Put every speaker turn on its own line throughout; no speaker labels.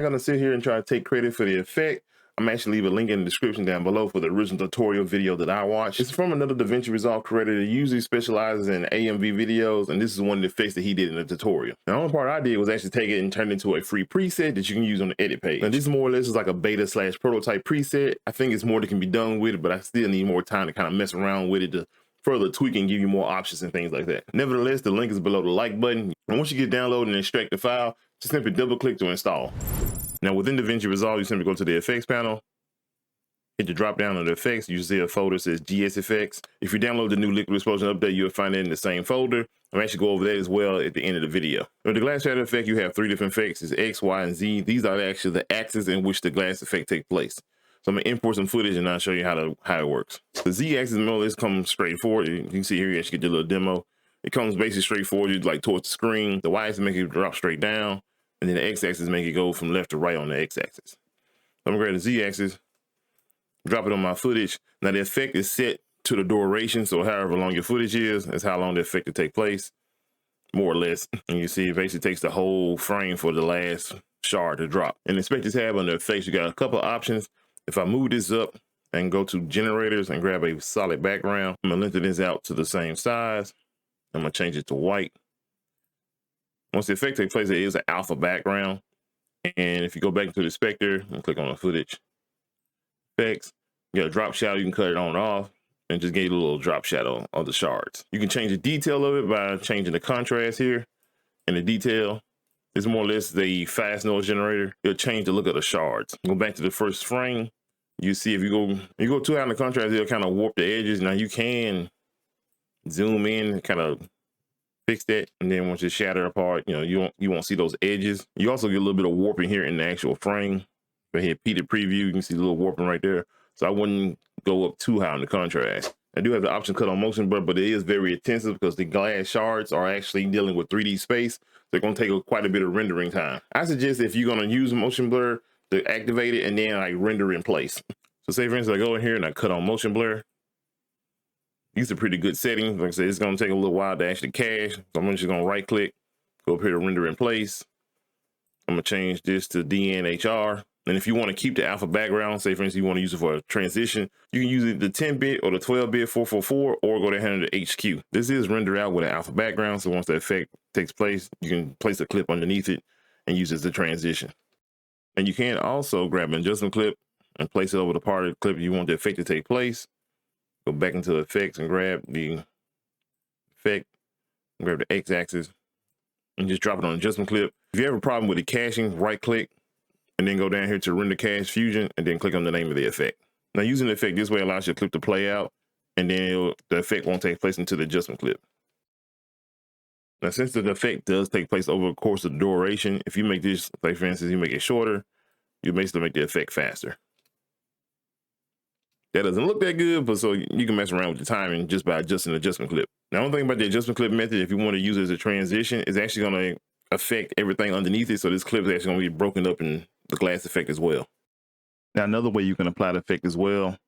not gonna sit here and try to take credit for the effect. I'm actually leave a link in the description down below for the original tutorial video that I watched. It's from another DaVinci Resolve creator that usually specializes in AMV videos, and this is one of the effects that he did in the tutorial. The only part I did was actually take it and turn it into a free preset that you can use on the edit page. Now this more or less is like a beta/prototype preset. I think it's more that can be done with it, but I still need more time to kind of mess around with it to further tweak and give you more options and things like that. Nevertheless, the link is below the like button. And once you get downloaded and extract the file, just simply double click to install. Now within DaVinci Resolve, you simply go to the effects panel, hit the drop down on the effects. You see a folder that says GS Effects. If you download the new Liquid Explosion update, you'll find it in the same folder. I'm actually go over that as well at the end of the video. With the glass shatter effect, you have 3 different effects. It's X, Y, and Z. These are actually the axes in which the glass effect takes place. So I'm gonna import some footage and I'll show you how it works. The Z axis more or less comes straight forward. You can see here, you actually get your little demo. It comes basically straight forward, you like towards the screen. The Y axis make it drop straight down, and then the X axis make it go from left to right on the X axis. So I'm gonna grab the Z axis, drop it on my footage. Now the effect is set to the duration, so however long your footage is, that's how long the effect will take place, more or less. And you see it basically takes the whole frame for the last shard to drop. In the Inspector tab under effects, you got a couple of options. If I move this up and go to generators and grab a solid background, I'm gonna lengthen this out to the same size. I'm gonna change it to white. Once the effect takes place, it is an alpha background. And if you go back into the inspector and click on the footage effects, you got a drop shadow, you can cut it on and off and just get a little drop shadow of the shards. You can change the detail of it by changing the contrast here. And the detail is more or less the fast noise generator. It'll change the look of the shards. Go back to the first frame. You see if you go too high in the contrast, it'll kind of warp the edges. Now you can zoom in and kind of fix that. And then once you shatter apart, you won't see those edges. You also get a little bit of warping here in the actual frame. Go ahead, repeated preview, you can see a little warping right there. So I wouldn't go up too high in the contrast. I do have the option cut on motion blur, but it is very intensive because the glass shards are actually dealing with 3D space. They're gonna take quite a bit of rendering time. I suggest if you're gonna use motion blur to activate it and then like render in place. So say for instance, I go in here and I cut on motion blur. These are pretty good settings. Like I said, it's gonna take a little while to actually cache. So I'm just gonna right click, go up here to render in place. I'm gonna change this to DNHR. And if you want to keep the alpha background, say for instance, you want to use it for a transition, you can use it the 10-bit or the 12-bit 444, or go ahead to HQ. This is rendered out with an alpha background. So once the effect takes place, you can place a clip underneath it and use it as a transition. And you can also grab an adjustment clip and place it over the part of the clip you want the effect to take place. Go back into the effects and grab the effect, grab the X axis and just drop it on adjustment clip. If you have a problem with the caching, right click and then go down here to render cache fusion and then click on the name of the effect. Now using the effect this way allows your clip to play out, and then the effect won't take place until the adjustment clip. Now since the effect does take place over the course of the duration, if you make this, like for instance, you make it shorter, you basically make the effect faster. That doesn't look that good, but so you can mess around with the timing just by adjusting the adjustment clip. Now, one thing about the adjustment clip method, if you want to use it as a transition, is actually going to affect everything underneath it. So this clip is actually going to be broken up in the glass effect as well. Now, another way you can apply the effect as well,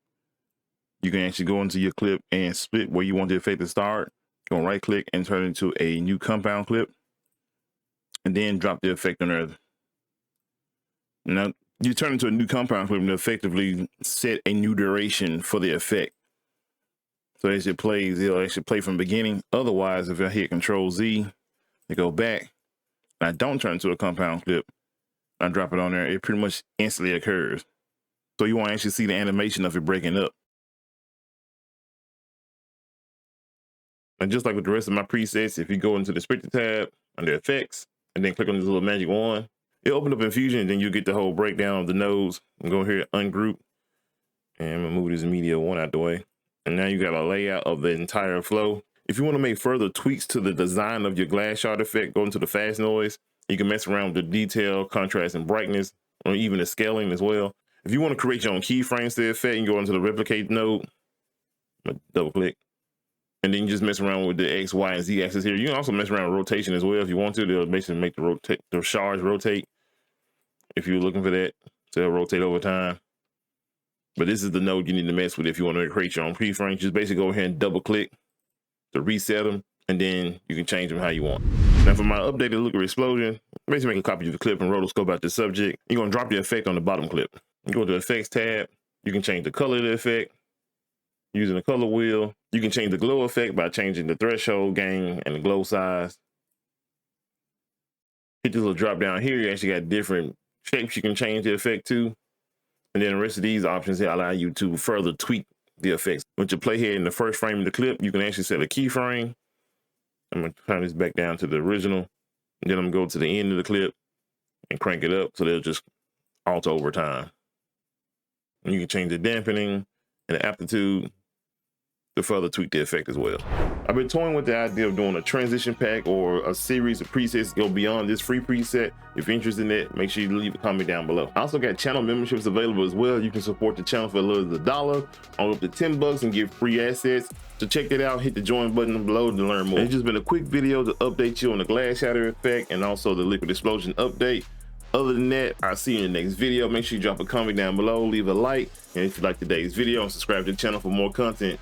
you can actually go into your clip and split where you want the effect to start. Go right click and turn it into a new compound clip, and then drop the effect on there. Now, you turn into a new compound clip and effectively set a new duration for the effect. So as it plays, it'll actually play from the beginning. Otherwise, if I hit Control Z and go back, and I don't turn into a compound clip, I drop it on there, it pretty much instantly occurs. So you won't actually see the animation of it breaking up. And just like with the rest of my presets, if you go into the Inspector tab under Effects and then click on this little magic wand, it'll open up in Fusion, and then you get the whole breakdown of the nodes. And go here, ungroup, and I'm gonna move this media one out the way. And now you got a layout of the entire flow. If you want to make further tweaks to the design of your glass shard effect, go into the fast noise. You can mess around with the detail, contrast, and brightness, or even the scaling as well. If you want to create your own keyframes to the effect, you can go into the replicate node, double click, and then you just mess around with the X, Y, and Z axis here. You can also mess around with rotation as well if you want to. They'll basically make the shards rotate if you're looking for that. So they'll rotate over time. But this is the node you need to mess with if you want to create your own keyframes. Just basically go ahead and double click to reset them, and then you can change them how you want. Now for my updated liquid explosion, basically make a copy of the clip and rotoscope out the subject. You're gonna drop the effect on the bottom clip. You go to the effects tab, you can change the color of the effect using the color wheel. You can change the glow effect by changing the threshold gain and the glow size. Hit this little drop down here, you actually got different shapes you can change the effect to. And then the rest of these options here allow you to further tweak the effects. Once you play here in the first frame of the clip, you can actually set a keyframe. I'm gonna turn this back down to the original. And then I'm gonna go to the end of the clip and crank it up so they'll just alter over time. And you can change the dampening and the amplitude to further tweak the effect as well. I've been toying with the idea of doing a transition pack or a series of presets go beyond this free preset. If you're interested in it, make sure you leave a comment down below. I also got channel memberships available as well. You can support the channel for as little as $1 or up to $10 and get free assets. So check that out, hit the join button below to learn more. It's just been a quick video to update you on the glass shatter effect and also the liquid explosion update. Other than that, I'll see you in the next video. Make sure you drop a comment down below, leave a like, and if you like today's video, and subscribe to the channel for more content.